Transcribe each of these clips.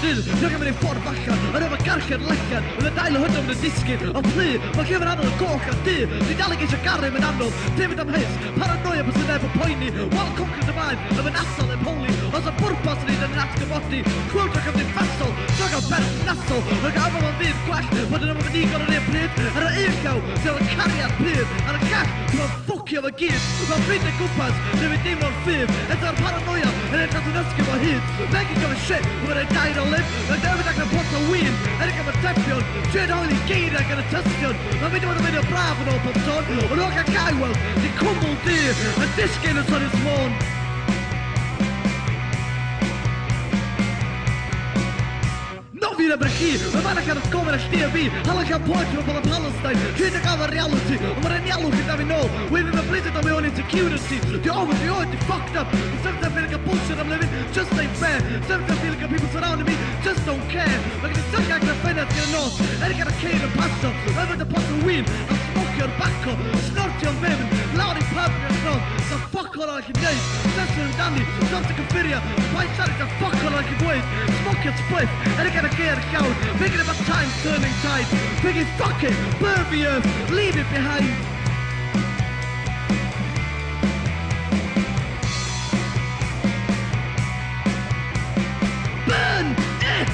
styr. Jag kan med din forbackar, och det var karken läckar. Och det dejla hundra med disken, och fly. Man kan annan och kåka dyr. Det är alla kanske garre med andra. Timmit om häst, paranoia på sin där på poäng. Welcome to the mind, över nassal är poli. Och så burpassen i den nattska botti. Kvult jag kan bli fastol, så jag bär nassal. Och jag kan man vid quack, på den om ni går och det är pryt. Är det eko, så jag kan karriär pryt. Är det kack, så fuck jag var gitt. Man brinner kuppas, det vet inte någon fyr. Efter paranoia, är det att det ska vara hit. Making of a shit, with a died on lip. Jag dömer att jag kan potta win. Är det kan vara tempion, shit holy gay, jag kan testa. Man vet inte vad de är bra för någon på sån. Och då kan Kaiwell, det kommer till. En disken är så det små. Vira braki, men man kan komma där stebi. Alla kan påtro på Palestine. Skydda kan vara reality. Och vad är reality där vi know? We live in a place that we own insecurity. The over the old, fucked up. Sometimes I feel like a bullshit I'm living just ain't fair. Sometimes I feel like people surrounding me just don't care. Like the suck I can find that's gonna know. And I got a cane and pasta. Over the pot of weed. I'll smoke your backo. Snort your women. Loud in pub and front. So fuck all I can do. Sensor and Danny. Something can fit ya. Why shut it? Fuck all I can wait. Smoke your split. And I got a get out, thinking about time turning tide, thinking fuck it, burn the earth, leave it behind. Burn it!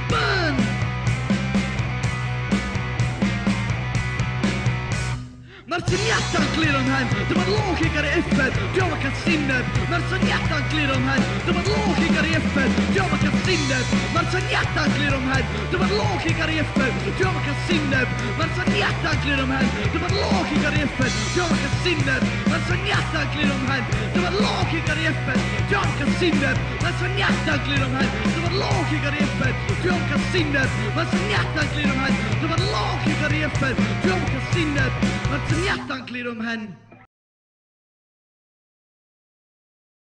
Burn! Marciniatan glider om hem, de var lågkickare i FN, jag var kasinnet. Marciniatan glider om hem, de var lågkickare i FN, jag var kasinnet. Marciniatan glider om hem, de var lågkickare i FN, jag var kasinnet. Marciniatan glider om hem, de var lågkickare i FN, jag var kasinnet. Marciniatan glider om hem, de var lågkickare i FN, jag var kasinnet. Marciniatan glider om hem, de var lågkickare i FN, jag var kasinnet. Marciniatan glider om hem, de var lågkickare i FN, jag var kasinnet. Marciniatan glider om hen.